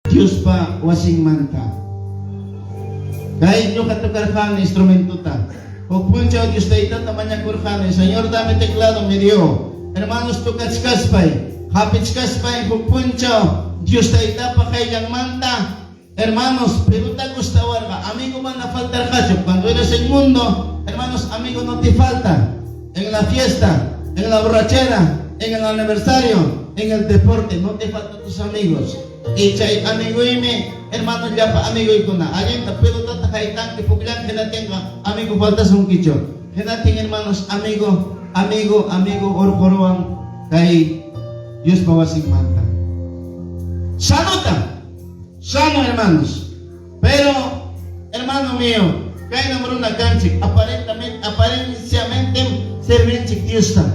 Diyos pa wasing manta. Kahit nyo katukarhan instrumento ta. Pagpuncha o Diyos ta ita tamanya kurhan. Señor dame teklado me dio. Hermanos tukats pay. Hapits pay pagpuncha. Diyos ta ita pa kay yang manta. Hermanos, pregunta gustawar ka. Amigo man na faltar ka. Cuando eres el mundo, hermanos, amigo no te falta. En la fiesta, en la borrachera, en el aniversario, en el deporte, no te faltan tus amigos. Y chay amigo y me, hermanos, ya pa amigo y kuna. Ayen ta pero tata kaitan que puglan que na tenga amigo faltas un kicho. Que na tenga hermanos amigo orkoroan kay Dios mawasing manta. Sano hermanos. Pero hermano mío, kay namro na kanchik aparentemente servirchik Dios ta.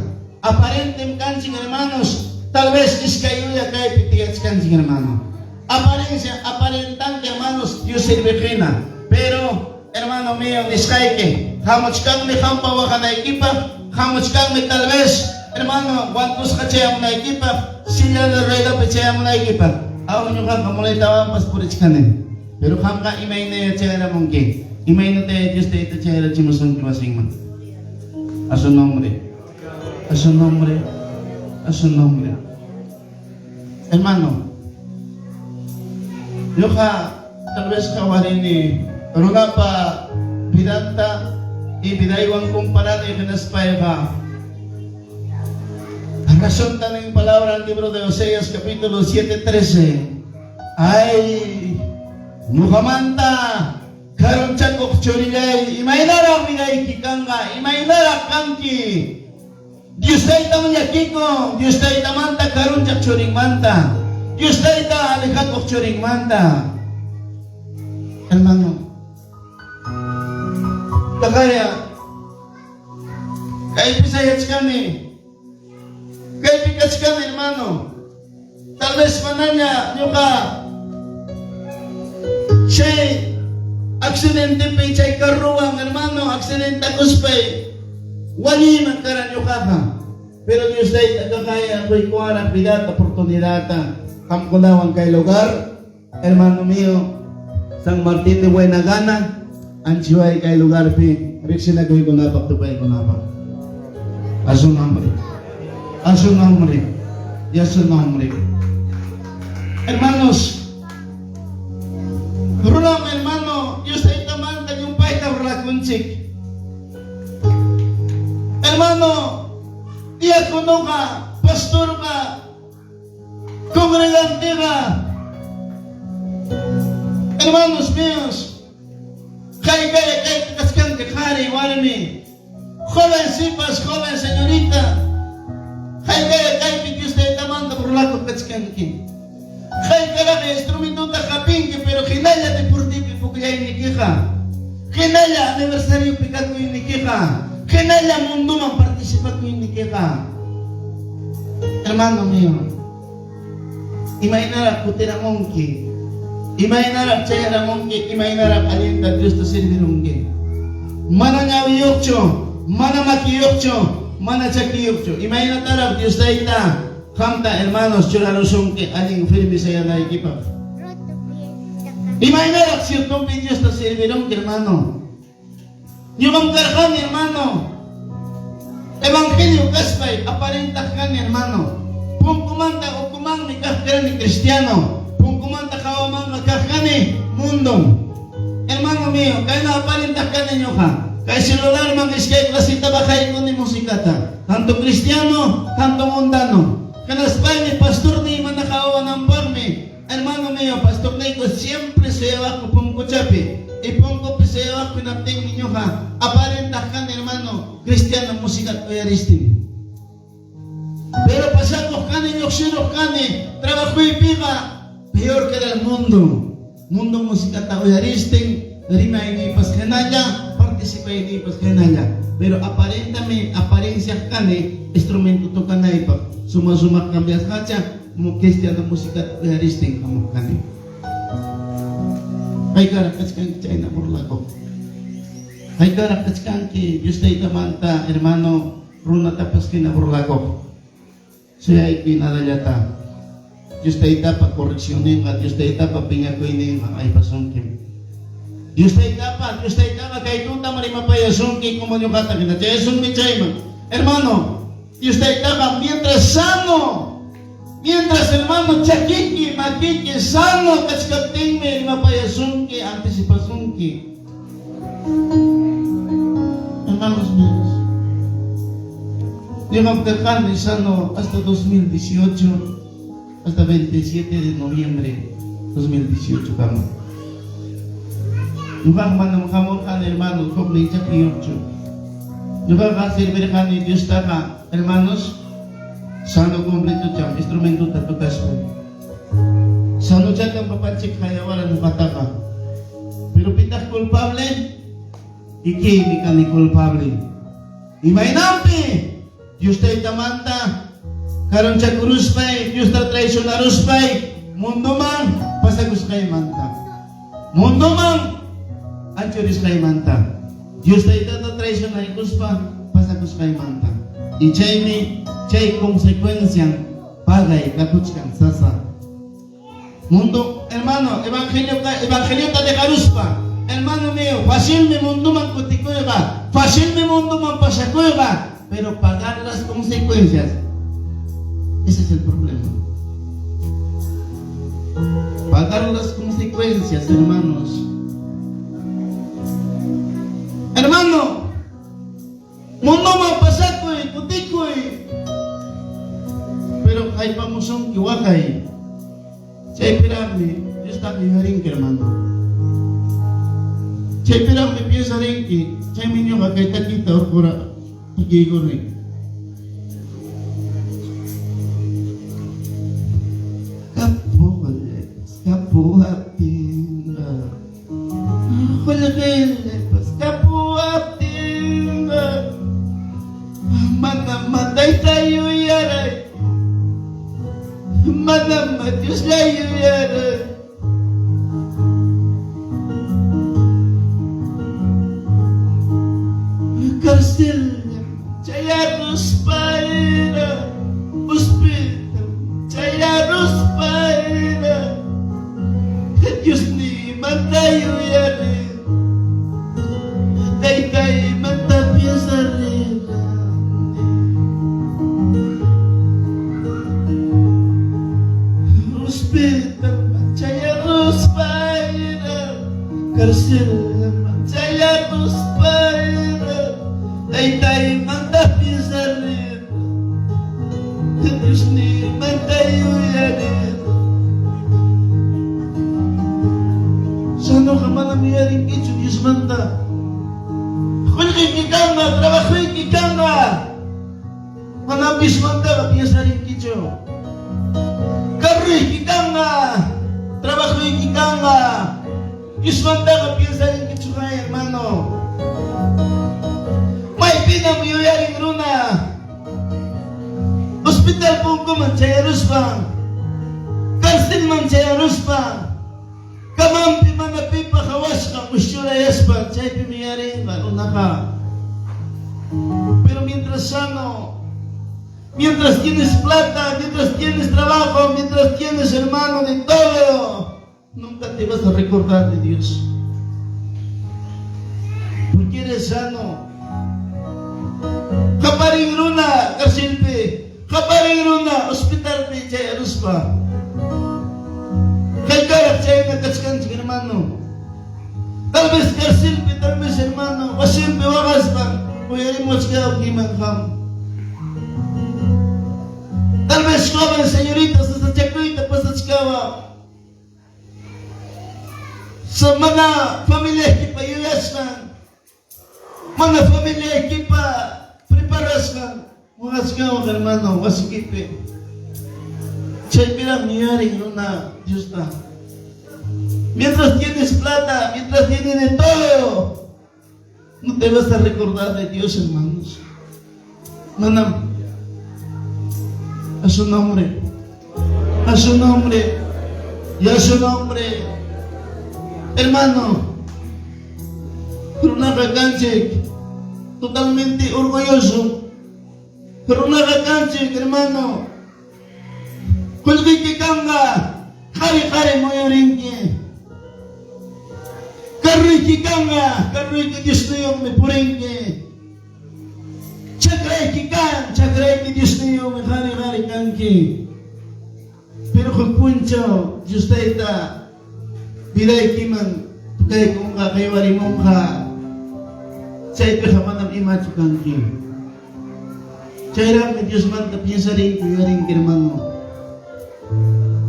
Aparentemente kanchik hermanos. Tal vez es cayuya kay pitiyats kanchik hermano. Aparentante hermanos, Dios sirvejena. Pero, hermano mío, niskaike. Hamochkang me hampawa ka na equipa. Hamochkang me tal vez, hermano, cuantos kachaya mo na equipa. Sila na reda pechaya mo na equipa. Awan nyo ka, kamulay tawang paspurich ka na. Pero hamka imay na yung chayara mong ki. Imay na tayo, Diyos tayo ito chayara chimusong kimasing man. Aso nombre. Hermano, yo tal vez kawarin ni Ruga pa pidanta ibidaiwang kumparada y kinaspay ka. Ang rason ng palabra ng libro de Oseas capítulo 7:13 ay mukamanta karon chakok chorilay imaynara minay kikanga imaynara kanki Dios tayo tamanya kiko Dios tayo tamanta karon chak choring manta Dios tayo ta alikat ok choring manta. Hermano, kaya pisayats kami pikas kami hermano. Tal vez mananya nyo ka siya aksidente pa chay karuang hermano aksidente kuspay wali magkaran nyo ka. Pero Diyos tayo kaya ako'y kuwara pidat oportunidad kamkulawang kay lugar hermano mío San Martín de Buena Gana ang siway kay lugar pi riksi na gawin ko napak tupay ko napak aso nombre hermanos rulang hermano Diyos tayo taman kanyang paita rulakunchik hermano diakono ka pastor ka congregante ka hermanos míos kay kaskan que kari walmi joven sipas joven señorita kay Diyos tayo tamanda burlako kaskan ki kay instrumento ta kapingi pero kinaya deportivo pugay ni kika kinaya aniversario pikat ko ni kika kinaya mundo man participa ko ni kika hermano mío imaginara kutira mongki imaginara chayara mongki imaginara alienta Dios to servirungki mana nyawiyokcho mana makiyokcho mana chakiyokcho imaginara Dios taita kamta hermanos churarosongki aling firme saya na equipa imaginara cierto Dios to servirungki hermano yung karhan hermano evangelio kaspay aparenta kan hermano kung kumanta o kumang ni kahkara ni Kristiyano kung kumanta ka o mga kahkani mundo hermano mío kaya napalintak ka ninyo ka kaya silular mga iskay klasita ba kayo ko ni musikata tanto Kristiyano tanto mundano kanaspay ni pastor ni manakawa ng parme hermano mío pastor na ko siempre sayaw ako pumkuchapi ipongko pisayaw ako pinapting ninyo ka aparentak ka hermano Kristiyano musikat o yaristin pero pasamos kani yoksirok kani trabajo y viva peor que del mundo música taoyaristing rima ini pas kenaya participa ini pas kenaya pero apariencia kani instrumento to kanay pa suma cambias kacha mo Cristiano música taoyaristing kamo kani ay karakas kan China burlako ay karakas kan ki Diyos tayo tamanta hermano runa tapas kina burlako siya ay pinadalata Dios te itapa corrección Dios te itapa pingakuin ay pasungkim. Dios te itapa kay tuta marimapayasungki como yung kata kita. Jesús mi chayma. Hermano, Dios te itapa mientras sano, mientras hermano chakiki, makiki, sano, kachkating me mapayasunki, anticipasunki. Hermanos míos, Dios magkakan sano hasta 2018. Hasta 27 de noviembre 2018 kami. Yung man kamor kan hermanos, complete sa piyocho. Yung servir kan ni Dios taka, hermanos, sano kompleto siya, instrumento tatukas ko. Sano siya kang papatsik kaya wala ng kataka. Pero pitak culpable, iki ka ni culpable. Imay nampi, Dios tayo tamanta, karon sa krus pa'y, Diyos na traition na krus pa'y, mundo man, pasagus kay manta. Mundo man, anchuris kay manta. Diyos na ito traition na krus pa, pasagus kay manta. Ichay mi, chay konsekwensyang bagay kakuts kang sasa. Mundo, hermano, evangelio ta de krus pa. Hermano mío, fácil mi mundo man kutikoy ka, fácil mi mundo man pasakoy ka, pero pagar las consecuencias. Ese es el problema. Pagar las consecuencias, hermanos. Hermano, mundo mapasakoy, putikoy. Pero hay pamusong kiwakay. Chay pirami, Diyos ta kiharing hermano. Chay pirami piesa rin ki. Chay minyo kakay takita or kura. Pagigor rin. Kapuatinga Kulgilepas kapuatinga Manamatay tayo yaray Manamatyos tayo yaray Karsil Chayaros paira Hospital Chayaros paira Diyos ni mantayo yari Day mantapya sa rila Hospital Chayaros paira Karsil Chayaros paira Day mantapya sa rila Diyos ni mantayo yari Sano ka manamiyaring kitso, Diyos manta. Kulki kikanga, trabahoy kikanga. Manapis manta, kapiyasaring kitso. Karoy kikanga, trabahoy kikanga. Diyos manta, kapiyasaring kitso kaya, hermano. May pinamiyaring runa. Hospital po ko man, Chayaros pa. Karstin man, Chayaros pa. Kamampi mga pipa kawas ka, kusyura yaspan, chay pimiyari, maruna ka. Pero mientras sano, mientras tienes plata, mientras tienes trabajo, mientras tienes hermano de todo, nunca te vas a recordar de Dios. Porque eres sano. Kaparing runa, kasilpi, kaparing runa, hospital pe, chay aruspa. Kaya saya nakaskan si hermano. Tal vez cárcel, tal vez hermano. Wasim bewakas pa. Kuyarimos ka o kimangkam. Tal vez joven señorita sa chakuita pa sa chikawa. Sa mga pamilya kipayuyas ka. Mga pamilya kipa preparas ka. Wakas ka o hermano. Wasikipi. Chay bilang niyaring na Diyos na. Mientras tienes plata, mientras tienes de todo, no te vas a recordar de Dios, hermanos. Manam, a su nombre, a su nombre, y a su nombre, hermano, pero una canche totalmente orgulloso, pero una canche, hermano. Kulki kikanga, kari-kari mo yung ringi. Karoy kikanga, karoy ki Diyos na yung may puringi. Chagray ki Diyos na yung may kari-kari kangki. Pero kung puncho, Diyos na ita, bilay kiman, tukay kung kakaiwari mong ka, sa ito sa manang imacho kangki. Chayra ka Diyos man, tapos yung sarili ko yung kirmano.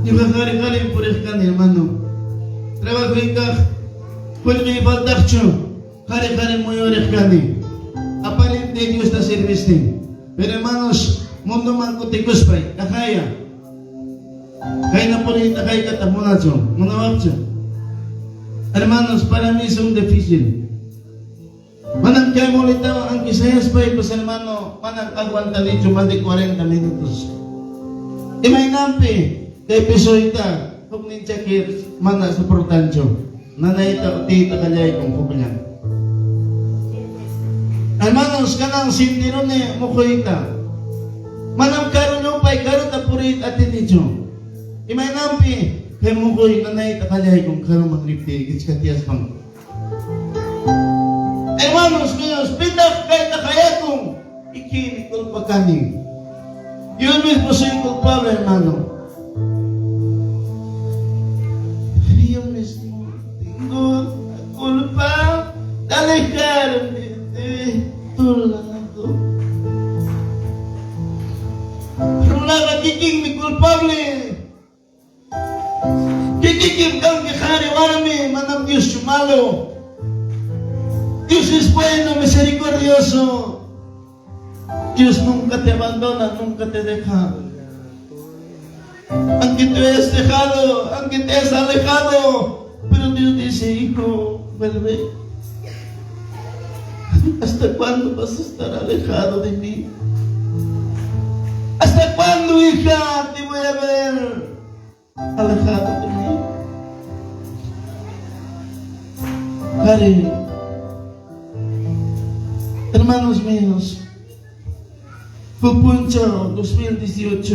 Yung kakari-kari yung puris ka, hermano. Trabaho ka, kung may ibaldaksyo, kari-kari mo yung rekani. Apalin de Diyos na service din. Pero hermanos, mundo man kutikos pa, kakaya. Kaya na po rin nakay katamunatso, munawapso. Hermanos, para mí son difícil. Manang kaya mo ulit ang kisayas pa, pues hermano, manang aguanta dito, más de 40 minutos. May nampi, kay Pesoita, kung ninchakir, mana suportancho. Nanayta, tita kanyay kung kukulang. Hermanos, kanang sindiro ni Mukoita. Manang karon yung pay, karon tapurit atin nicho. May nampi, kay Mukoy, nanayta kanyay kung karon magripti, gitskatias pang. Hermanos, kayos, pindak kay nakaya kung ikinikul pagkaning. Yun mismo soy culpable, hermano. Yo mismo tengo la culpa de alejarme de tu lado. Pero nada, kiking mi culpable. Kiking kang kihari warme, manang Dios malo. Dios es bueno, misericordioso. Dios nunca te abandona, nunca te deja. Aunque te hayas dejado, aunque te hayas alejado, pero Dios dice, hijo, vuelve. ¿Hasta cuándo vas a estar alejado de mí? ¿Hasta cuándo, hija, te voy a ver alejado de mí? Cari, hermanos míos, Pupuncho 2018.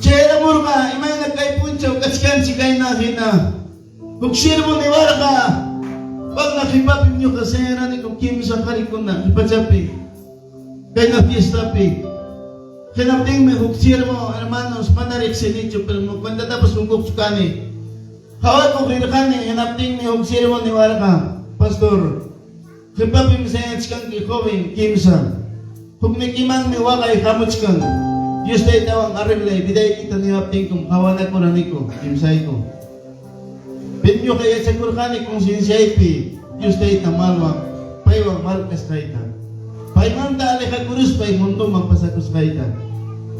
Chera murga, imay nagkay puncho, kaskan si kay nakina. Buksir mo ni Warga. Pag nakipapin nyo kasi ni kung kim sa karikon na, ipatsapi. Kay na fiesta pi. Kinapting may buksir mo, hermanos, manarik sinityo, pero magkwenta tapos kung kuksukani. Hawat mo kirakani, kinapting may buksir mo ni Warga. Pastor, kipapin sa yan kang kikowin, kimsa. Kung may kimang may wakay kamuts kang, Diyos tayo tawang ariglay, biday kita niwapting kung kawanak ko na niko, kimsay ko. Pinyo kaya sa kurkani kung sinsay pi, Diyos tayo tamalwang, paywang malkas kaita. Paymanta alika kurus pay mundo magpasakus kaita.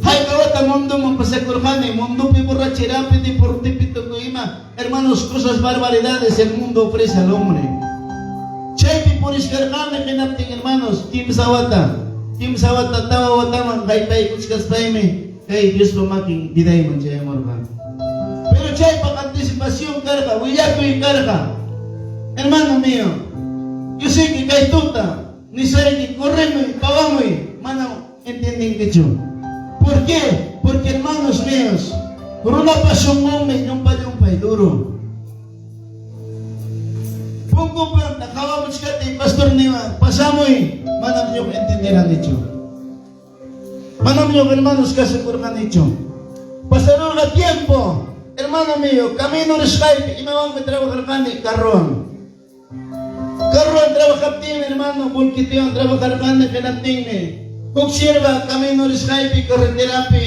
Hay kawata mundo magpasakurkani, mundo pi borrachera pi di portipito ko ima. Hermanos, cosas barbaridades el mundo ofrece al hombre. Chay pi poris karkani kinapting hermanos, kimsawata. Kim sawat tatawa watamang kay pay kutskas pay me kay Diyos lumaking biday man siya morgan. Pero chay pag-antisipasyon karka, wiyato yung karka. Hermano mío, yo sé que kay tuta, ni sarili, corre mo, pawa mo, manang entending kicho. ¿Por qué? Porque hermanos míos, por una pasión moment, yung pay duro. Pungko pa, nakawamot ka tayo, pastor niya, pasamoy, manam nyo entenderán hecho. Manam nyo, hermanos, kasakurkan hecho. Pasarol ka tiempo, hermano mío, camino de Skype, imawang may trabajar ka ni Karon. Karon, trabajar tin, hermano, bulkitiyon, trabajar ka ni Kanating. Kung sirva, camino de Skype, karreterapi.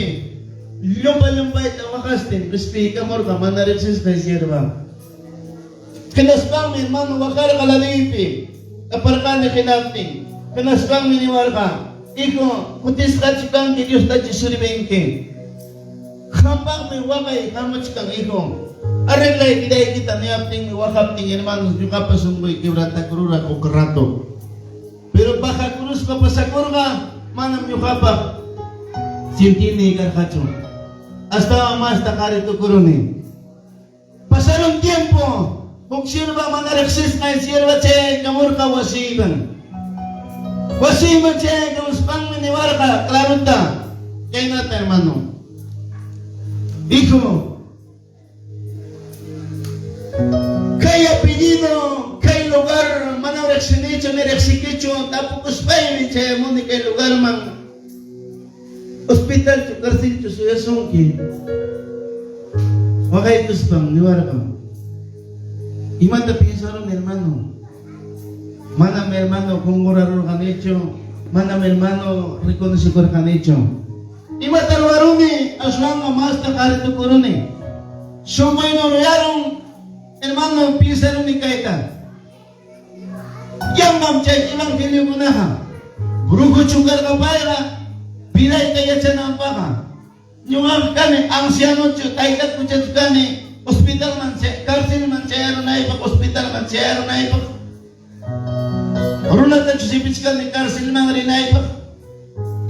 Lumpa-lumpay, tawakas din, respi ka morga, manarexis kay sirva. Kinaspang mi hermano wakar kalalipi. Kaparkan ni kinapting. Kinaspang mi niwal ka. Iko, kutis kachikang ki Diyos tachi suribengke. Kampang mi wakay kamachikang iko. Arilay kiday kita niyapting mi wakapting hermanos yung kapasunggoy kibrata kurura o karato. Pero baka kurus papasakur ka, manam yung kapak. Sintini karkacho. Hasta mas takarito kuruni. Pasarong tiempo. Kung sirva manareksis na sirva che kamur ka wasiban. Wasiban che kamuspang miniwar ka, klaro ta. Kaya natin hermano. Hijo, kay apellido, kay lugar, manawag sinicho, nireksikicho, tapos payo, siya mo ni kay lugar mang hospital, karsil, suyasongki. Wakay tuspang, niwara ka. Imanta pinsaron, hermano. Mana mi hermano, kung muraro ka nicho, mana mi hermano, reconocido ka nicho. Imata luaruni, aswang amasta karito kuruni. Sumay no yarong, hermano, pinsaron ni kaita. Yang mamchay, ilang pinigunaha. Brugo chungar ka bayra, pinay kaya siya ng baka. Yung kani, ang siyano siya, taikat ko siya kani, hospital man siya, karsil man siya, na ipak, hospital man siya, na ipak. Aruna tayo si Pichkal ni karsil man rin na ipak.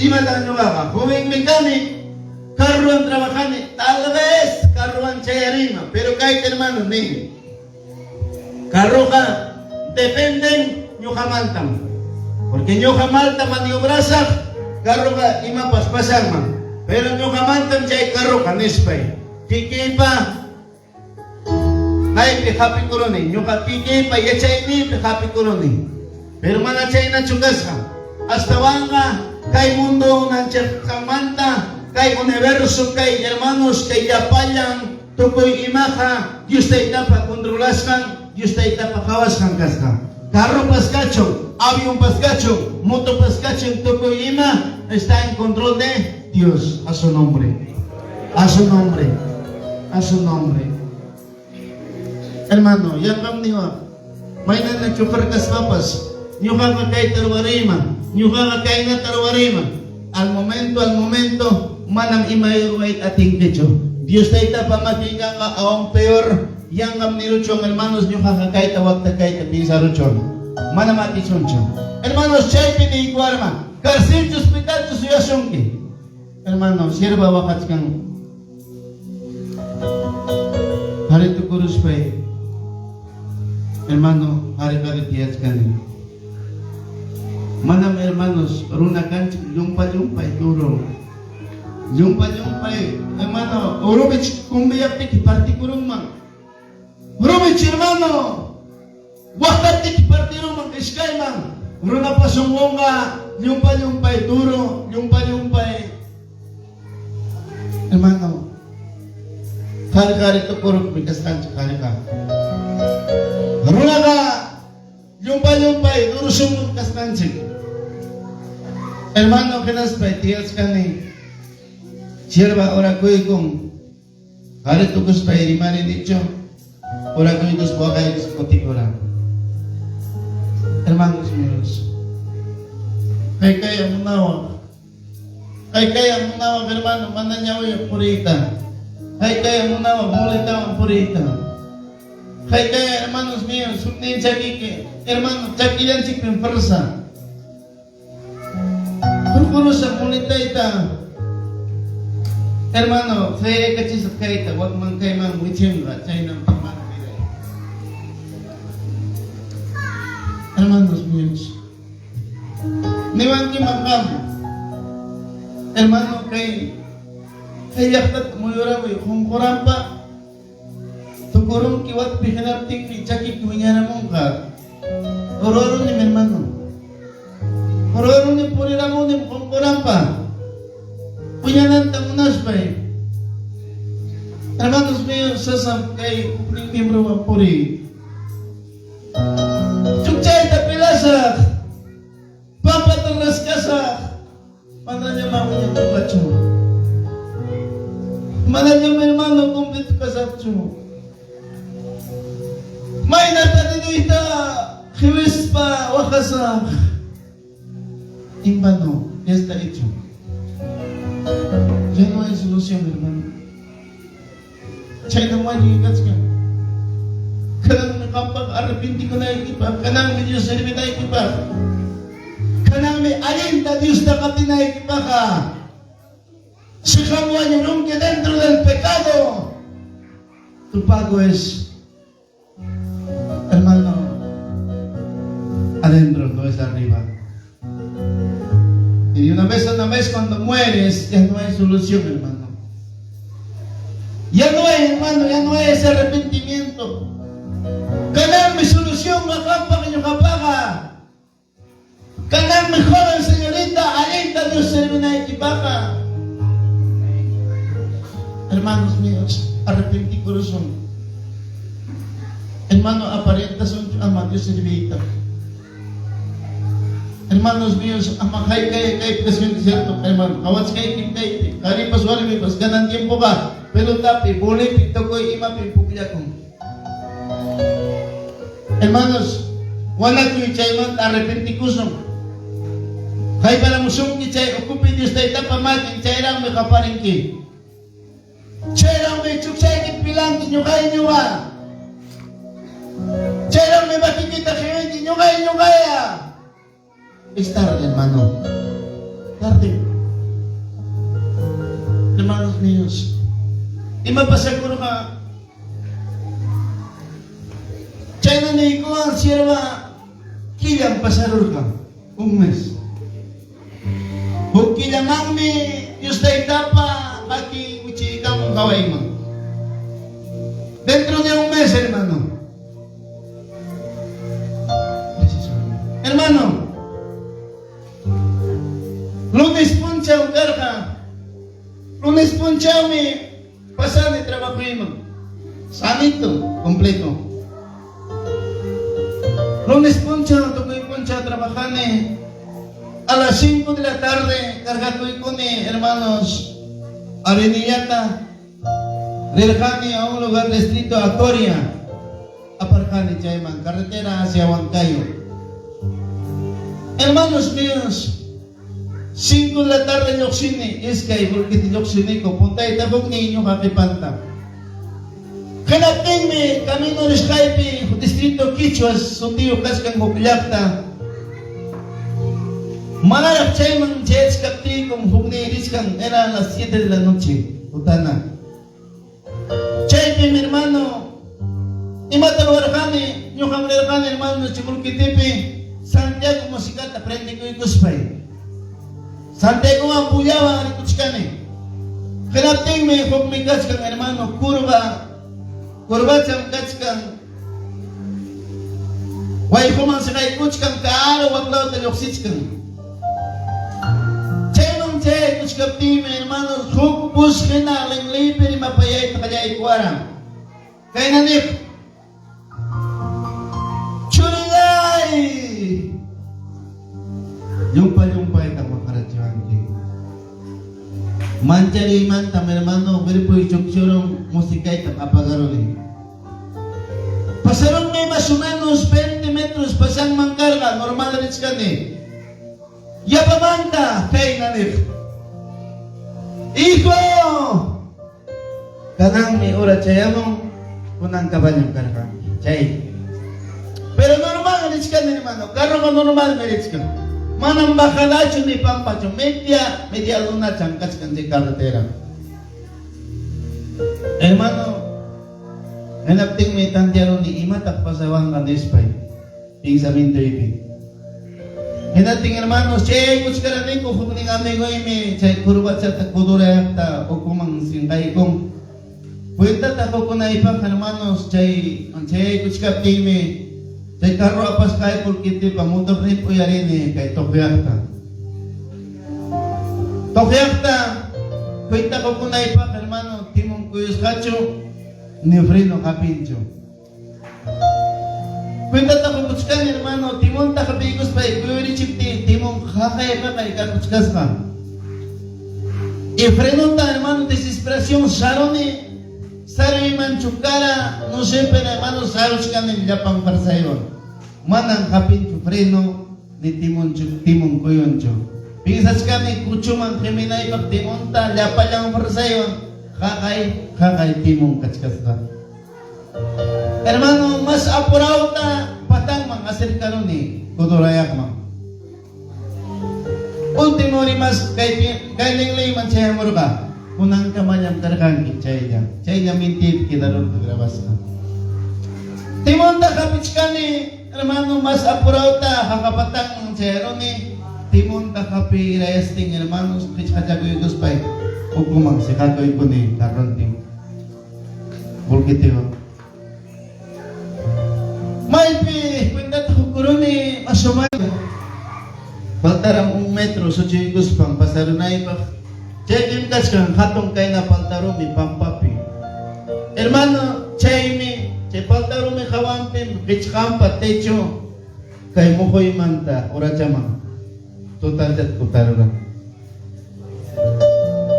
Di matano ka, huwing mekanik, karuan trabajani, tal vez, karuan siya rima, pero kahit hermano, ni. Karo ka, dependen nyo kamaltam. Porque nyo kamaltam maniobrasak, karo ka, ima paspasang man. Pero nyo kamantam siya karo ka, nispay. Kiki pa, ay pihapi kuroni. Nyo ka kiki pa, yachay ni pihapi kuroni. Pero mana chay na chugas ka. Hasta wanga, kay mundo na siya kamanta, kay universo, kay hermanos, kay yapayang, tukoy imaha, Diyos tayo dapat kontrolaskan, Diyos tayo dapat kawaskan kaska. Carro paskacho, avión paskacho, moto paskacho, tukoy ima, está en control de Dios, a su nombre, a su nombre, a su nombre. Hermano, ya kamniwa, may na nagchukar kas papas, nyo kakakay tarwarima, nyo kakakay na tarwarima. Al momento, manang imayruwait ating kecho. Dios tayo pamakinga ka awang peor, yang kam niruchong hermanos nyo kakakay tawag takay tapisa ruchon. Manamati chonchon. Hermanos, chay piniguarma, karsil hospital susuyasongki. Hermano, sirva wakats kang hari tu kurus pay. Hermano, hari-hari tiyas kanin. Manam hermanos, runakan lumpa-lumpay turo. Lumpa-lumpay, hermano, urubich kumbiyak tiki parti kurung mang. Urubich hermano, wakat tiki parti rumang iskay mang. Runa pasungwonga, lumpa-lumpay turo, lumpa-lumpay. Hermano, hari-hari tu kurung bikaskan sekali ka. Runa ka, lumpa-lumpay, turo sumut kaskan sik. Hermano, kinaspay, tiyas kani. Sirva, ora ko'y kung hari tukus pa irimani dicho, ora ko'y kus po kayo kus puti ora. Hermanos míos, kay kaya munawag, hermano, mananyaw yung purita. Kay kaya munawag, mulita ang purita. Kay kaya, hermanos míos, sumnin sa kiki, hermano, chakilan si pimpersa. Kurkuro sa mulita ita. Hermano, kaya kasi sa kaita, wag man kayo mang wichinga, chay ng pagmamagay. Hermanos míos, niwan ki magkam. Hermano, kay yaktat mo yuraboy, kung kurampa, tukurong kiwat pihinapting ni chaki kuwinyana mong ka. Ororo ni hermano. Ororo ni puriramo ni kung kurampa. Punyanan tamunas pa eh. Hermanos míos, sasam kay kupling miyembro ang puri. Chukchay tapilasak, papaterras kasak, mananya mamanya tukacho. Mananya hermano kumplit kasakcho. May natatino ita, kiwis pa, wakasak. Imbano, esta hecho. Ya no hay solución, hermano. Chay naman yung igats ka. Kanang nakapag-arrepinti ko na ikipa. Kanang may Diyos serbi na ikipa. Kanang may alin na Diyos na katina ikipa ka. Si kamuan yung nungke dentro del pecado. Tu pago es, hermano, adentro, no es arriba. Y una vez cuando mueres, ya no hay solución, hermano. Ya no hay, hermano, ya no hay ese arrepentimiento. Ganar mi solución, acá que yo capaga. Ganar mejor, señorita, alenta Dios se viene a equipaga. Hermanos míos, arrepentí corazón. Hermano, aparenta son ama Dios servita. Hermanos míos, ama kay presente cierto, hermano. Kawats kay kay kari paswali mi pas ganan tiempo ka. Pero tapi boleh pito ko ima pipupya ko. Hermanos, wala ko ichay arrepentí corazón. Kay para musong ichay okupi Dios tayo tapamakin chay lang may kaparingki. Chay lang may chuksay kit bilang kinyo kaya nyo ka. Chay lang may makikita kayo kinyo kaya. Es tarde, hermano. Tarde. Hermanos míos. Y mapasaguro ka. Chay na ko ang sirwa kilang pasarur ka. Un mes. Hukilamang mi Diyos na itapa aki uchi ikang kaway mo. Dentro de un mes, hermano. Hermano, lunes puncha un carga. Lunes puncha mi pasar de trabajo mo. Sanito, completo. Lunes puncha, tukoy puncha trabajar a las 5 de la tarde, cargado con hermanos Avenillata, Reljani a un lugar distrito a Coria, Aparcani Chayman, carretera hacia Huancayo. Hermanos míos, 5 de la tarde yoxine, es que hay porque te yoxine ko, punta y tabong niño kakipanta. Kanating camino de Skype, distrito Quichuas, sundiyo kaskan Hukyakta. Malarap Chayman Jets Kapti como Hugniris kan era a las 7 de la noche. Utana. Chaype mi hermano. Imatalwarkani, yung kamlerkani hermano Chimulkitipi, Santiago Musicata, prende ko ikuspay. Santiago ang puyawa ang ikuchkani. Kanating may hugmigas kang hermano, kurba siyang kachkang. Way kumang sakay kuchkang kaaraw at law talyoksitskang. Chay, tus kapti, hermanos, hukbus kena, lenglipe ni mapayay na kaya ikuara. Kaya nanip, churigay! Yung pa itang makaratyuhan ki. Manchari man tam, hermano, beripo ichuksurong musikay tam apagaroy. Pasarong may mas o menos 20 metros pasang mangkarga, normal rin kani. Yapamanta, kay nanip. Hijo! Kanang may ura chayamong kunang kabanyang karka. Chay. Pero normal rin ka ni hermano. Karo ka normal rin ka. Manang bakalacho ni pampacho. Media luna changkas kan si carretera. Hermano, hanapting may tantiaro ni ima takpasawang kanespay. Pingsamin to ipi. Hinating hermanos, chay kuchkaranin ko kuning amigo imi chay kurbat sa takudurayakta o kumang singkay kong puwenta tako ko na ipang hermanos chay kuchkapti imi chay karo apas kay pulkiti pamutok rin po yarin kay tokyakta puwenta ko na ipang hermano timong kuyos kacho ni freno kapincho. Puwenta tako kuchkan hermano, timon ta kabigos pa ikuyuri chipti, timon kakay kakuchkas ka. Freno ta hermano, desesperación, saroni man chukara, no siempre hermano, saros ka ng Japang parsayon. Manang kapincho freno, ni timon kuyoncho. Pingsas ka ni kuchumang kriminay pag timon ta, lapa lang parsayon, kakay timon kachkas ka. Hermano, mas apuraw na patang mangasir ka nun kudurayak mo. Ultimo ni mas kay linglayman siya mo ka. Unang kamanyang karkang chay niya mintip kita ron kagrabas ka. Timon ta kapits ka ni, hermano, mas apuraw ta kakapatang siya ron timon ta kapi rayasting, hermano, pitch ka jagoy guspay. Hukumang si katoy ko ni karon tim. Volkiteo. Maypi, cuenta tu kuruni masumay. Faltaram 1 metro, so chigos pang pasarunay pa. Chekim kas kang hatong kay na paltarumi pampapi. Hermano, chaymi, chay paltarumi kawampim, kichkampa, techo, kay mukoy manta, urachama. Total de kutaruran.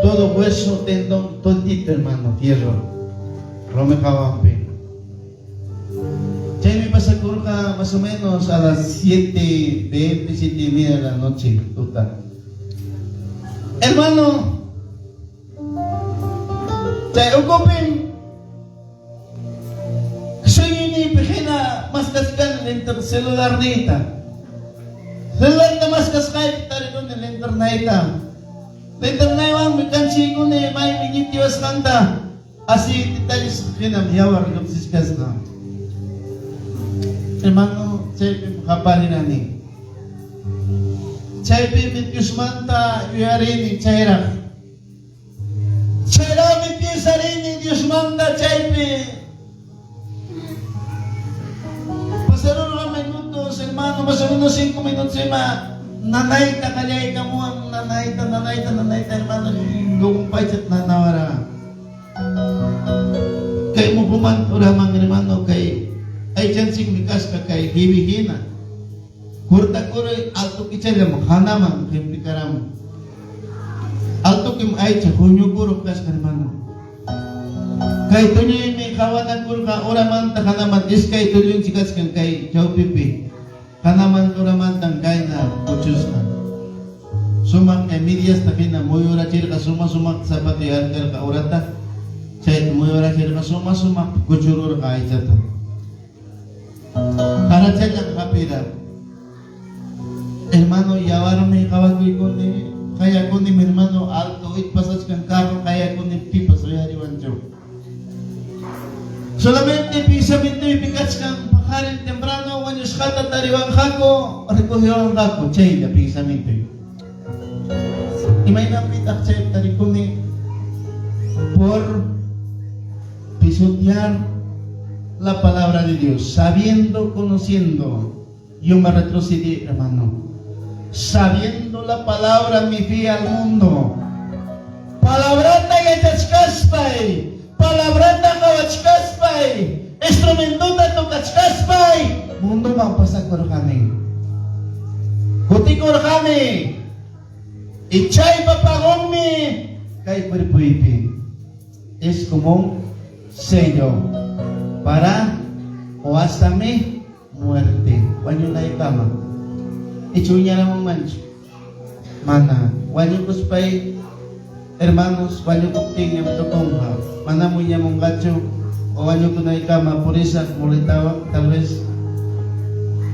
Todo hueso, tendón, todito, hermano, fierro. Rome kawampi. Chay me pasa curca más o menos a las 7:20, 7:30 de la noche, total. Hermano, chay ukupin, soy ini pejena mas kaskan el celular nita. Celular na mas kaskay tari doon el internet. Internet wang mikansi ko ni may minitiwas kanta. Así titalis kinam yawar ng siskas na. Hermano, chay kapali na ni. Chay pipitius manta yuyarin ni chayra. Chayra pipitius arin ni Dios manta chay pi. Pasarong mga minutos, hermano, más o menos 5 minutos ma. Nanay ta kalyay ka mo ang nanay ta, hermano, lumpay at nanawara. Kay mo kumantura mga hermano, kay ay chansing mikas ka kay hibihina. Kurta kure alto kichaya mo, hanaman, kimpikaram. Alto kim ay cha, hunyo kuro kas ka hermano. Kay tunyo may kawanan kurka, oraman ta hanaman, is kay tunyo yung sikas kang kay chow pipi. Hanaman oraman tang kay na kuchus na. Sumak kay midyas takin na muyura chir ka sumak sa pati arkar ka urata. Chay muyura chir ka sumak kuchurur ka ay chata. Para chay ang kapira. Hermano, yawar may kawagi ko ni, kaya ko ni mi hermano alto, pasas kang carro, kaya ko ni pipas, oyari wancho. Solamente pisamente ibigas kang pakarin temprano, wanyos kata tariwang kako, recogió ang kako, chay na pisamente. Imay na pitak chay tari ko ni, por pisotear la palabra de Dios, sabiendo, conociendo. Yo me retrocedí, hermano. Sabiendo la palabra, me fui al mundo. Palabrata yachkaspay, palabrata kawachkaspay, instrumentota tokachkaspay. Mundo mapasakur kami. Kutikor kami. Ichay papagong mi kay perpuipi. Es como sello para o hasta mi muerte. Wanyo na ikama. Ichunya namang mancho. Mana. Wanyo kuspay, hermanos, wanyo kukting yung tukongha. Mana mo niya mong gacho. O wanyo ko na ikama. Purisa, mulitawag, tal vez.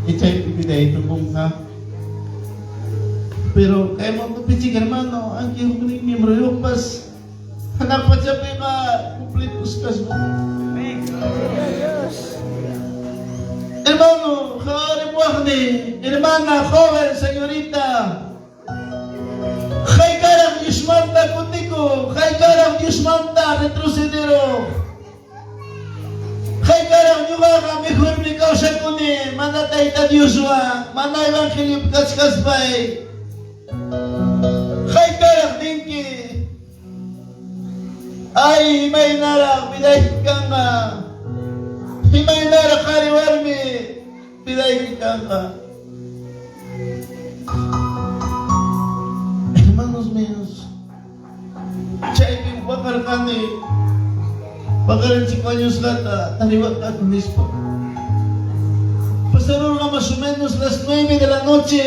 Ichay pipiday tukongha. Pero kaya mo pipichig, hermano, ang kihukuning miyembro yung pas. Anak pa siya pa complete puskas mo. Hermano, karibuakni, hermana, joven, señorita. Kay karang Diyos manta kutiko, kay karang Diyos manta retrocedero. Kay karang yuga ka, mejor blikaw sa kuni, manatay ta Diyos wa, mana evangelyo kaskasbay. Kay karang dinki. Ay, may narak, bidahit kang nga. Himay narak kariwarmi, bidahit kang nga. Hermanos míos, chayping bakal kami, bakalan si Kanyos Lata, taliwag ka mismo. Pasaron ka más o menos las 9 de la noche.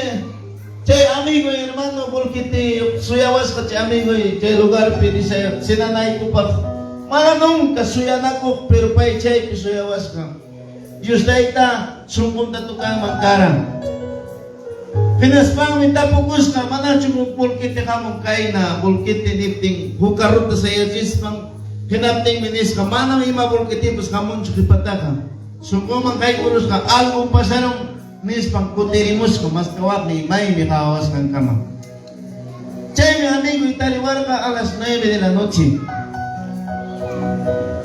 Chay amigo y hermano, porque te suyawas ka chay amigo y chay lugar pili sa'yo. Sinanay ko pa. Mana nung kasuyan ako, pero pa'y chay suyawas ka. Diyos dahil ta, sungkong na to kang magkarang. Pinaspang minta pukus ka, mana chumong porque te kamong kain na, porque te nipting hukarot na sa'yo, Diyos pang hinapting minis ka, mana may mabulke tipos kamong chukipata ka. Sungkong mang kay kurus ka, algo pa sa nung mis pang kutirimus ko, mas kawak ni may kawas kang kama. Chay mi amigo, italiwar ka alas 9 de la noche.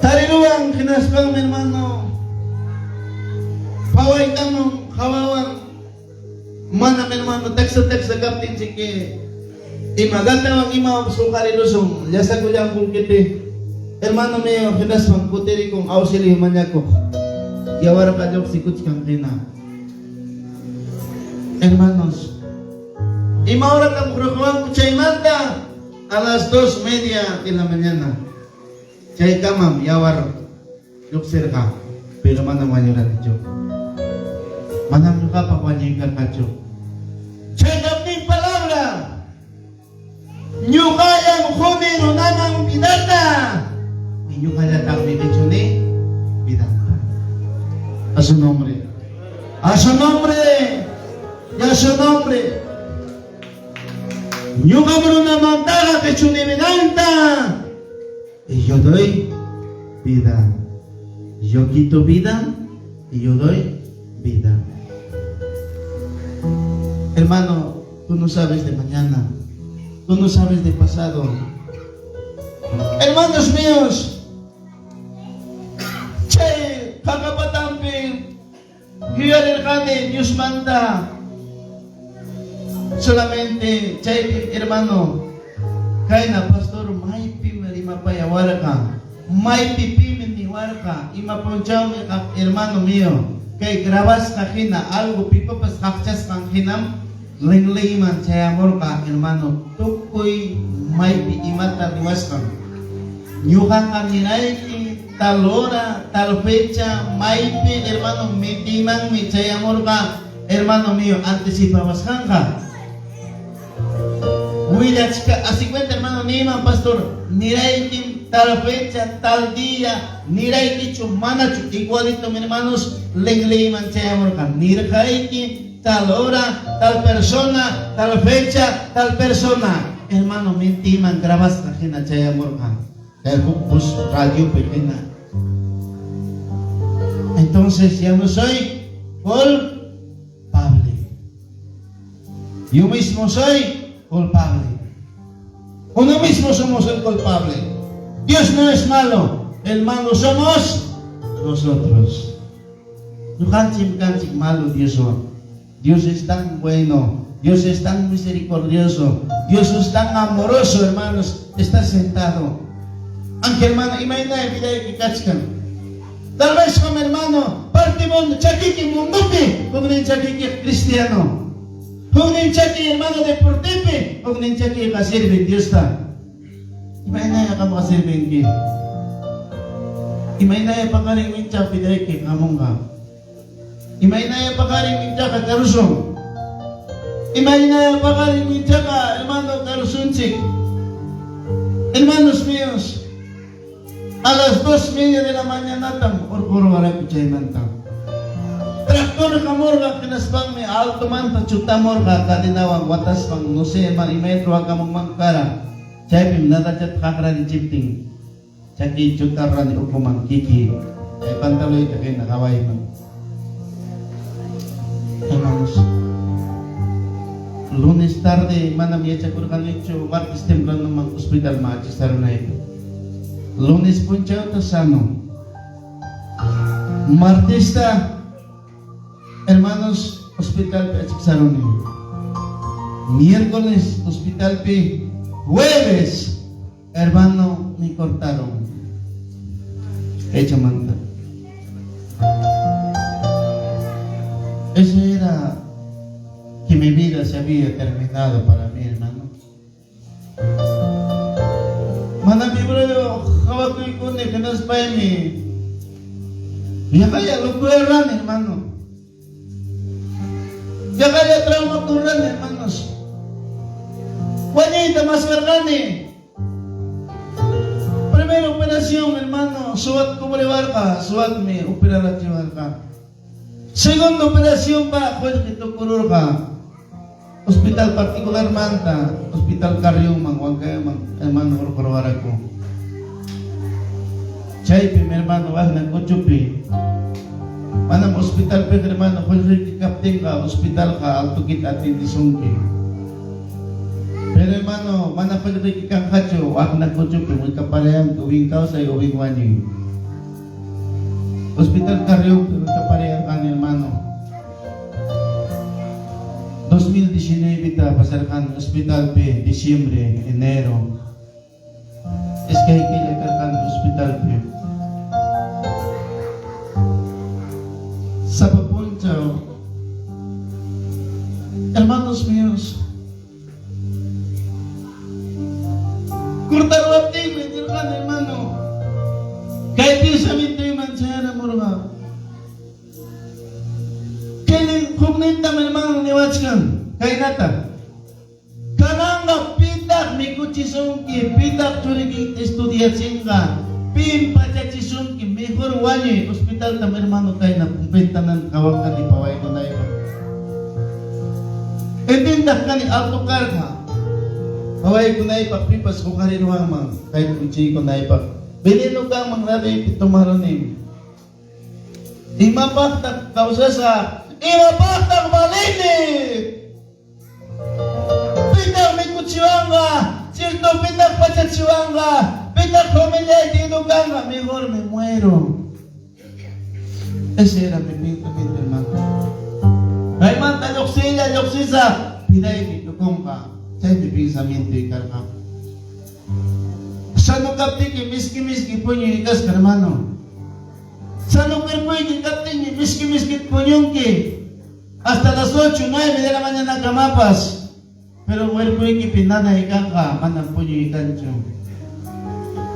Tari Kailuang kinaspang hermano. Paway tanong kawawang mana hermano teksa kaptin sige. Imagatawang ima sukari lusong. Yasa ko yang kiti. Hermano mío kinaspang kutiri kong auxilio manyako. Yawara ka jok sikut kang kina. Hermanos, ima hora kang kurukuan kuchay manta. Alas 2:30 de la mañana. Chay kamam yawar yuksir ka. Pero manam wanyuran jo. Manam yuka pa wanyikar ka jo. Chay kapning palabra. Nyuka yang khunir unamang bidata. Nyuka datang di kecuni bidata. A su nombre. A su nombre. Y a su nombre. Nyuka unamang taga kecuni bidata. Y yo doy vida. Yo quito vida y yo doy vida. Hermano, tú no sabes de mañana. Tú no sabes de pasado. Hermanos míos, che, kakapatampi, hiyarirkani, Dios manda. Solamente, che, hermano, kaya na, pastor, may payawarka, may pipimin ni warka, imapunchaw mi hermano mío, kay grabas kakina, algo pipapas kakchas kang hinam, linglayman saya amor ka, hermano, tukoy may piimata liwas kang. Nyuka kaninay ki talora, talfecha, may pi, hermano, mitiman mi saya amor ka, hermano mío, anticipawas kang ka. Así cuenta hermano Nima, pastor, niraikim tal fecha, tal día, niraikichu, manachu, igualito mi hermanos, lengleiman chayamorkan, niraikim, tal hora, tal persona, tal fecha, tal persona. Hermano, mintiman, grabas la jena chayamorkan, el bus radio pequeña. Entonces ya no soy culpable. Yo mismo soy culpable. Uno mismo somos el culpable. Dios no es malo. El malo somos nosotros. No canchim malo Dios. Dios es tan bueno. Dios es tan misericordioso. Dios es tan amoroso, hermanos. Está sentado. Aunque hermano, imagina vida que cachcan. Tal vez como hermano, parte mundo, chakiki mundupi, como un chakiki cristiano. Kung ninchaki hermano deportivo, kung ninchaki kasirbe Dios ta. Imainaya ka makasirbe ki. Imainaya pa karing mincha piday ki kamong ka. Imainaya pa karing mincha ka karusong. Imainaya pa karing mincha ka hermano karusunchik. Hermanos míos, a las 2:30 de la mañana tam orkoro wala kuchay mantang. Traktor kamorga kinaspang may alto man pachuta morga kadinawang watas pang no sé man imetro agamong mangkara chaypim nadachat kakra ni chipting chaki chutarra ni ukumang kiki ay pantaloy kay nakaway man. Hermanos, lunes tarde manam yacha kurkanicho martes temprano mang hospital maachisar na ito. Lunes puncha to sano. Martes ta hermanos, hospital P. Saroni. Miércoles, hospital P. Jueves, hermano, me cortaron. Hecha manta. Eso era que mi vida se había terminado para mí, hermano. Manami bro, hawakoy ko ni kanas pa mi. Ya kaya lukueran, hermano. Ya kaya trauma turan, hermanos. Juanita más vergane. Primera operación, hermano. Suat ko barca, suat me operar at ka. Segunda operación pa, pues ito kurur ka. Hospital particular manta, hospital karyong wag kayo hermano kurkurwara ko. Chay pi hermano wag nagkuchupi. Manam hospital pe hermano, kung kapten ka, hospital ka, altukit atin disungki. Pero hermano, mana pag kang kacho, wag nagkuchupi, may kapalayang tuwing kao sa'yo, uwing wanying. Hospital Carrión, pero kapareha kan hermano. 2019 ta pasar kan hospital pe Diciembre, Enero. Es que hay que llegar kan hospital pe. Sa papunchaw, hermanos míos, cortar wati me kan hermano. Kahit yung sa minto yung mansaya na murma. Kaya kung ninta man naman niwatch kan, kaya nata. Karanga pitak may kuchisungki, pitak churiki estudiasin ka, pin pachachisungki, mejor wanyo, hospital tam hermano tayo na pumpenta ng kawakan ni paway ko na iba. Entindak ka ni autocar ka, paway ko na iba, pipas ko karinuang man, kahit kuchi ko na iba. Binino kang mangrabi itumaronim. Imapaktak kausasa, imapaktak malini. Pitak may kutsiwanga, sirto pitak pachatsiwanga, pitak pamilya itinuganga, mejor me muero. Ese era mi pinto, hermano. Ay manta yoksisa, pinay kitukong ka, sa mi pensamiento y karka. Sano kapti miski po yung ikas ka hermano. Sano po yung kapti miski po yung ki. Hasta las 8, 9 de la mañana kamapas. Pero well po yung pinana ikaka, manang po yung ikancho.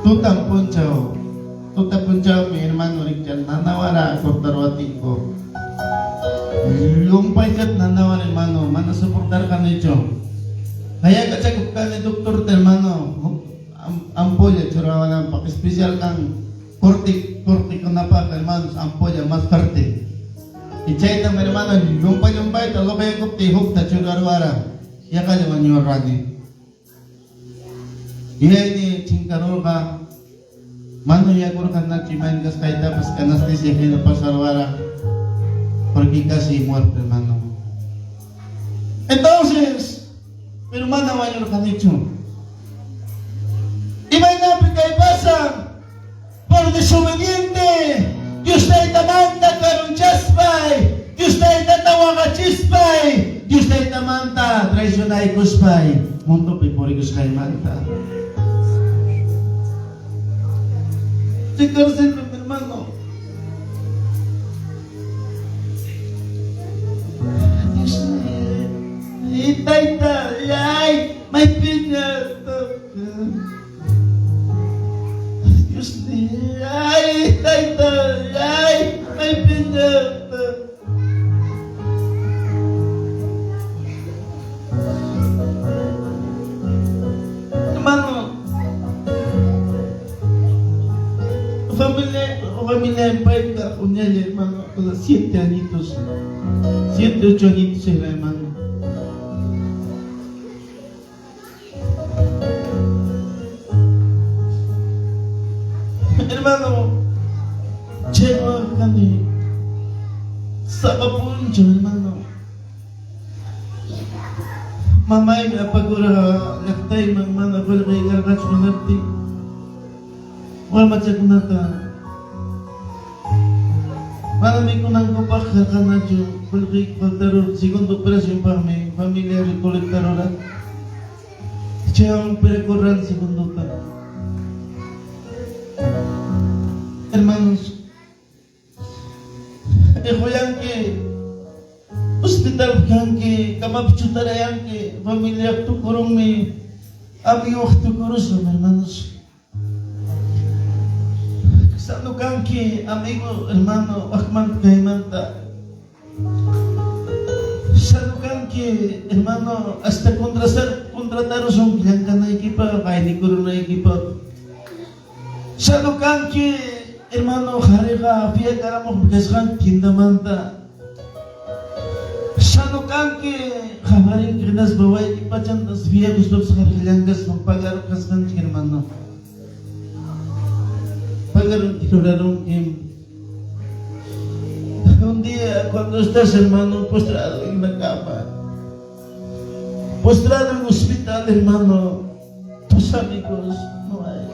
Tutang punchaw, mi hermano Richard, nanawara kortarwatin ko. Lumpay kat nanawara hermano, manasuportar ka nito. Kaya katsagop ka ni doktor hermano. Ampolla, churawa lang, paki-special kang korte ko na pa, hermanos, ampolla, mas parte. Ichay na, hermano, lumpay, talo kayo kupti, hukta, churawa, yaka naman yung rani. Iya ini cingkarol ka, mano yakur ka na chimain kas kahit tapos kanas ni siya pinapasarwara, porque casi muerto, hermano. Entonces, hermano, mayor ka nicho. Imagínate que pasa por desobediente. Y usted tamanta karun chaspay. Y usted tatawaga chispay. Y usted tamanta traicionay kuspay. Mundo piporigus kay manta. Sikar siempre, mi hermano. Dios mío. Itaita, ay, may piñata. Dios mío, ay, taita, ay, may pinata. Hermano, familia en Paita, uñale, hermano, con los 7 añitos, 7, 8 añitos era, hermano. Hermano, lleva kami sa papuncho, hermano. Mamay na pagura laktay mga wala may gargats manarti. Wala matyak na ta. Marami ko nang kupak ka na dyo. Kulki kultaro, segundo operasyon pa may familiar kultaro. Siya ang perekoran segundo ta. Hermanos, yang que hospital yang que kamapchutara yang que familia tu kurung mi amigo tu kurus hermanos. Sano kan que amigo hermano Ahmad Kaimanta. Sano kan que hermano hasta contratar son yang kana equipa kay ni kurung na equipa. Sano kan que hermano, harega, fiya karamo kaskan kindamanta. Sano kanke, hamarin kinas baway ipachan tas fiya gusto sa karilangas magpagaro kaskan hermano. Pagaro tinurarong kim. Un día cuando estás hermano postrado en la cama, postrado en hospital hermano, tus amigos no hay.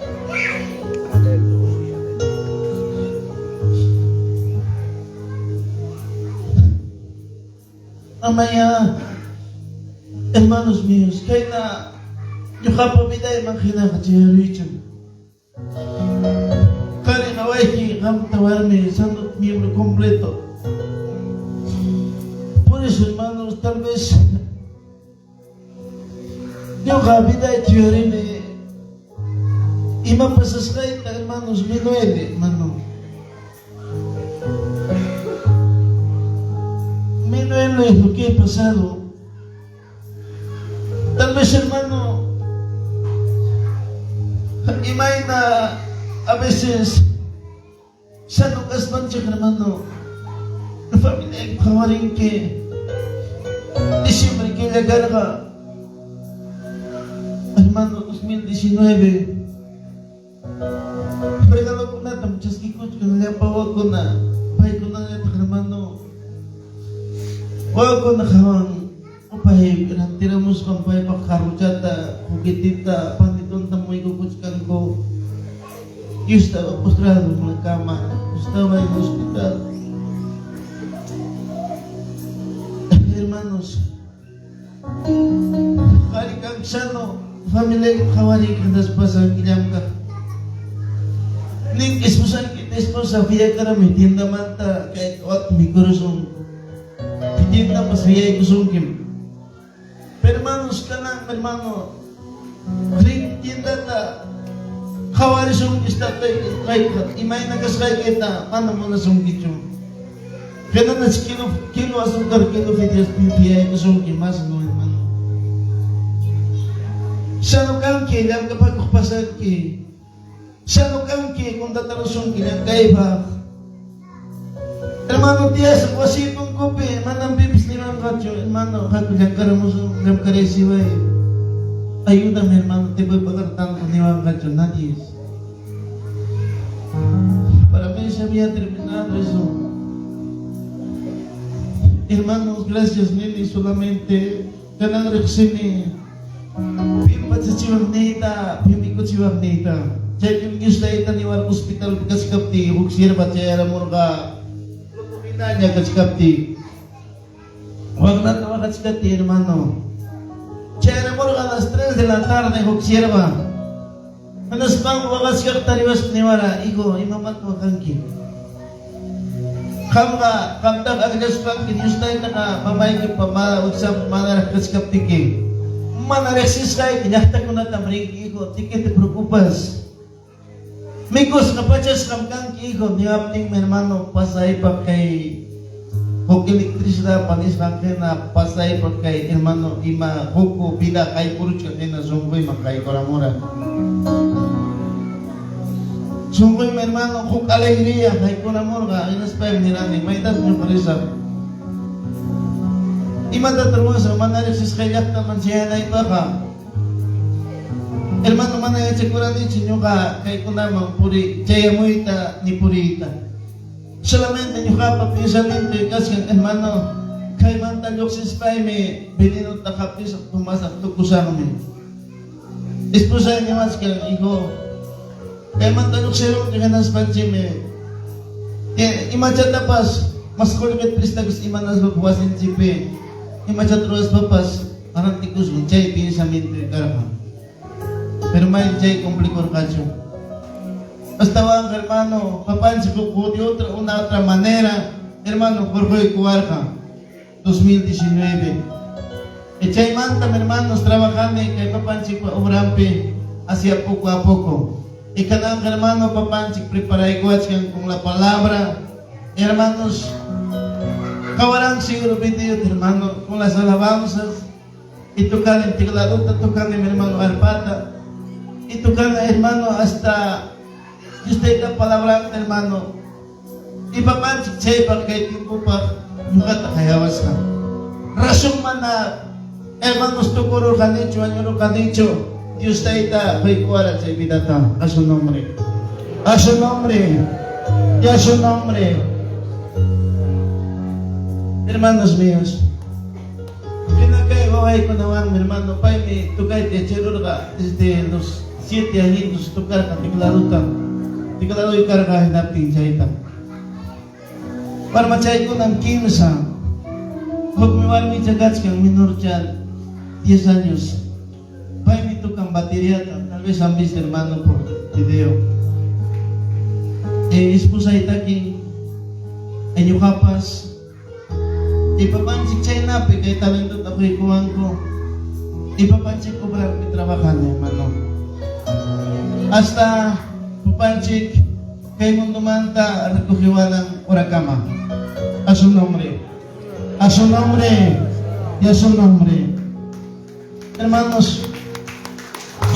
Amaya, hermanos míos, kaya na yung kapabiday mang kinakachiharichon. Kari naway ki kam tawarme sanot miembro completo. Por eso, hermanos, tal vez yung kapabiday chiharine ima pasaskay ta, hermanos, me duele, hermano. Me duele lo que he pasado. Tal vez, hermano, imay na a veces sa lugas man siya, hermano, na familia ko kawaring ke Diciembre que lagar ka, hermano, 2019. Regalo ko na, tamchas kikot ko, nalapawag ko na, pahay ko na nga, hermano, wag ko na kawang pahay, tiramos kang pahay pagkarujata, kukitita, paniton tamoy kukutskan ko. Yo estaba postrado en la cama, estaba en el hospital. Hermanos, kari kang sano, familia kawari kandas pasang kilam ka. Ning esposa via karami tinda manta kahit wat mikurusong. Tinda pas via kusungkim. Pero hermanos, kanang hermano, ring tinda ta kawari sung istatay kay imay nagaskay kita paano mo na sungkit yung kaya na kilo asukar kilo fidyas pipiyay ko sungkit mas no hermano siya no kangki lang kapag kupasag ki siya no kangki kung tatalo sungkit lang kay ba hermano tiya sa kwasipong kopi manang bibis ni mga katyo hermano kakulang karamusong lam karesiway ayúdame, hermano, te voy a pagar tanto, ni van a ganar nadie. Para mí se había terminado eso. Hermanos, gracias, Nini, solamente ganang reksini. Pimpat sa chiwagnita, pimikot chiwagnita. Chay yung news na ita ni War Hospital kaskapti, huksir ba chay aramor ka. Lutumina niya kaskapti. Huwag na tawa kaskapti, hermano. Chay aramor ka alas 3 de la tarde, huksir ba. Anas bang wakas kak tariwas niwara, iko, imamat wakangki. Kamga, kamdag agnes bang kinyustay na ka, mamay ki pamala, utsam pamala kaskaptiki. Manareksis kay, kinyakta ko na tamring iko, tikit preocupas. Mikos, kapachas kamkangki iko, niyapning may hermano, pasay pa kay Huk elektrisida panis bangke na pasay pa kay hermano ima huko bila kay puro na sungkoy makay koramura. Sungkoy may hermano huk alegria kay koramura ka inas pa yung nirani may tat nyo parisap. Ima tatarwasa manaleksis kay yakta man siya na ipa ka. Hermano manayat sigura ni sinyo ka kay kunamang puri chaya mo ita ni purita. Solamente nyo kapapinsaminte kasi hermano kay mantalok si spy may bininot na kapis at tumasak tukusan kami. Esposa niya mas kaya iko kay mantalok si Ron kaya naspansi may imachat tapas mas kulimit pristagos imanas babuwasin sipi imachat ruas papas parang tikus mo chay pinsaminte karaka pero may chay komplikor kacho. Basta wang hermano, papan si Kuku de otra manera, hermano, por hoy Cuarca, 2019. Echay manta, hermanos, trabajando kay papan si Obrampe hacia poco a poco. Y cada hermano, papan si prepara igual con la palabra, hermanos, acabarán seguro video, hermano, con las alabanzas, y tocar en tecladota, tocar en hermano Arpata, y tocar hermano hasta y usted la palabra, hermano. Y papá, si para que tiempo pa, nunca te cayawas ka. Razón man na, hermanos, tu kuro kanicho, anyoro kanicho, Dios ta ita, may kuwara sa ibidata, a su nombre. A su nombre. Y a su nombre. Hermanos míos, pinagay, waway ko naman, hermano, pa, may tukay, techero ka, desde los 7 añitos, tukar ka, tiklaruta. Tiklaro yung karakahin natin sa ita. Para machay ko ng kimsa. Huwag mi warmi chagats kang minor chan, 10 años. Pay mi tukang batería, tal vez han visto hermano por video. Esposa itaking, enyo kapas, ipapansik chay napi, kay talentot ako ikuhan ko. Ipapansik ko ba ang trabahan niya, hermano. Hasta, papansik, kay mundo manta, recogiwa ng orakama. A su nombre. A su nombre y a su nombre. Hermanos,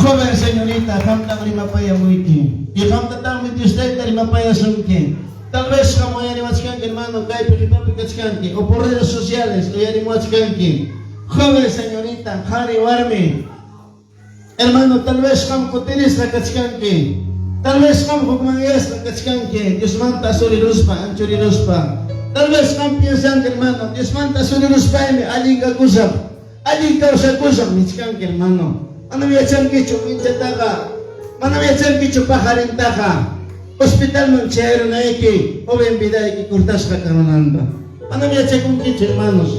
joven señorita, hamta rimapaya muiki. Y hamta tamit usted rimapaya sunki. Tal vez como ya ni machkanki, hermano, kay pikipapi kachkanki, o por redes sociales, o ya ni machkanki. Joven señorita, hari warmi. Hermano, tal vez kam kutilis na kachkanki. Tal vez kam hukmangyas na kachkanki. Dios manta suriruspa, anchuriruspa. Tal vez kang piensan, hermano, Dios manta sunurus pa imi, ali ka kusap, ali ka usap, miskang, hermano. Manamiyachan kicho, minchata manamiyachan kicho, paharinta ka. Hospital ng chero na iki, o bembida iki, kurtas ka karonanda. Manamiyachan kong kicho, hermanos.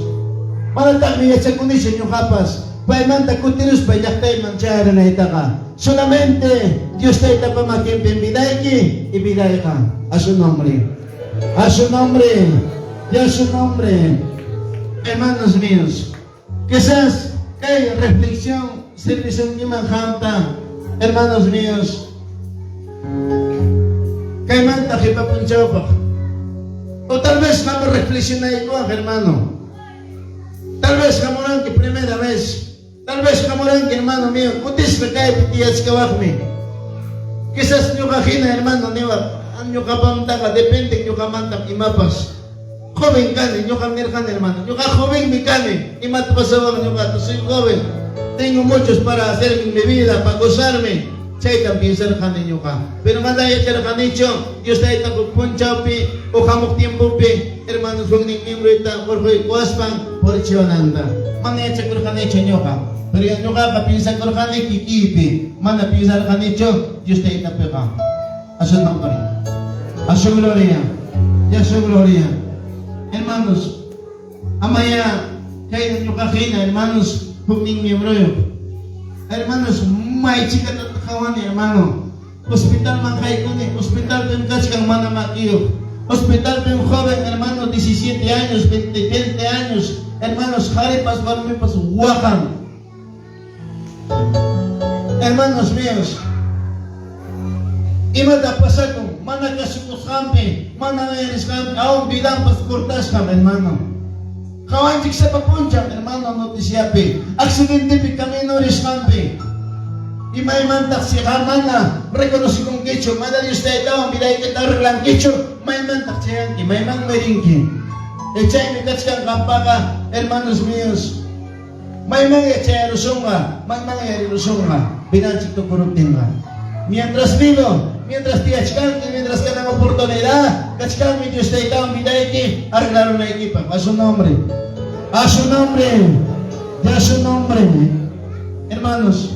Manatak miyachan kong nisyo, yung kapas. Paimanta kutirus pa, yaktay man chero na itaka. Solamente, Dios tayo tapamakin, bembida iki, ibiday ka. A su nombre. A su nombre, y a su nombre, hermanos míos, quizás hay reflexión, servicio que manjanta, hermanos míos, que manta que papunchapa, o tal vez vamos a reflexionar igual, hermano, tal vez camoran que primera vez, tal vez camoran que hermano mío, utis me cae pitias que bajme, quizás yo imagina, hermano mío, nyo kapamtaka, depende nyo kamantap imapas. Joven kane, nyo kamirkan hermano. Nyo ka joven mi kane, imatpasawag nyo ka. Soy joven, tengo muchos para hacer mi vida, para gozarme. Chay también ser kane nyo ka. Pero madaya ser kanicho, Dios tayo takupunchaw pi, o kamuk tiempo pi, hermanos, huwag ning miembro ita, korkoy kuwaspang, porchionanda. Manaya chakur kanicho nyo ka. Pero yan nyo ka, kapinsan kor kane, kikipi. Mana pinsan kanicho, Dios tayo tapika. Asun ng pari. A su gloria, y a su gloria. Hermanos, amaya, kaya nyo kakina, hermanos, huming miembro. Hermanos, may chika tatakawan, hermano. Hospital man kayo kuni, hospital pen kachkang manamakiyo. Hospital pen joven, hermano, 17 años, 20 años. Hermanos, haripas, barmipas, huakan. Hermanos míos, imata pasako, mana kasukus kampi, mana nairis kampi, aong bidang pas kurtas kami, hermano. Kawanjik sa papunchang, hermano, notisyapi. Aksidente pi kami noris kampi. Imay mantak si kamana, rekonosi kong kicho, mana Diyos tayo tawang biday kita reglang kicho, may mantak siya yanki, may mang meringki. Echay mi kachkang kampaka, hermanos míos. May mga echayarusunga, may mga yarusunga, binanchik to kuruptinga. Mientras vivo, mientras tiachkanki, mientras que tengo oportunidad, kachkanki Dios te ikaw bidaiki, arreglaron la equipa, a su nombre, a su nombre, y a su nombre. Hermanos,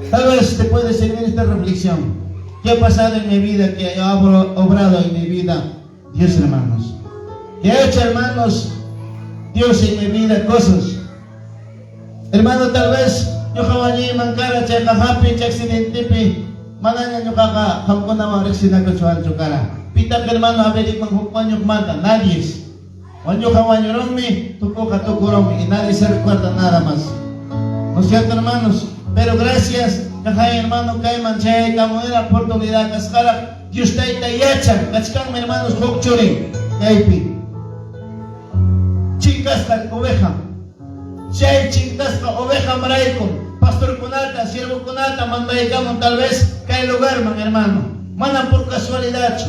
tal vez te puede servir esta reflexión. ¿Qué ha pasado en mi vida? ¿Qué ha obrado en mi vida? Dios, hermanos. ¿Qué ha hecho, hermanos, Dios en mi vida cosas? Hermano, tal vez yo kawanyi mangkara chay kahapi chay accidente mananya nyo kaka hamko na mga reksinagochuan chukara. Pitak hermano habedik manghukman yung mata, nadis. Wanyo kawanyo romi, tuko katukurong, inalisar kwarta nada más. ¿No es cierto, hermanos? Pero gracias, kakay hermano kay manchay kamo era oportunidad kaskara, Dios tay tayacha, kachkang hermanos hukchuri, kaypi. Chicas kal oveja. Siya chintas ka oveja maraykom, pastor kunata, siervo kunata, mandayikamon tal vez kay lugar, mga hermano. Manang por kasualidad.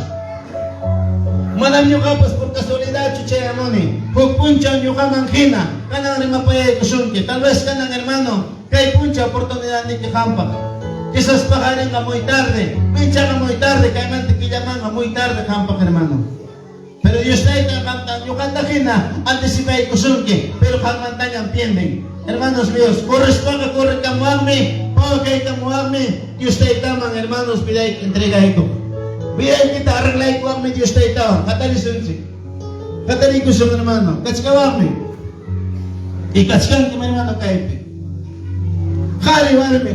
Manang nyo kapas por kasualidad, chay amoni. Pagpuncha nyo ka manghina, kanang rimapayay kusunki. Tal vez kanang hermano, kay puncha oportunidad ni kikampak. Quizás pakarin ka muy tarde, pincha ka muy tarde, kay mantikilaman ka muy tarde kampak, hermano. Pero Dios tayo cantan, yung kantakin na, anticipate kusunki, pero kantan niya entienden. Hermanos míos, corresponde ka muagmi, okay ka muagmi, Dios tayo tamang, hermanos, biday, entrega ito. Biday kita, arreglay ko ang Dios tayo tawang, katalisunsi. Kataligo sa hermano, katskawami. Ikatskan ki hermano kaipi. Kari warme,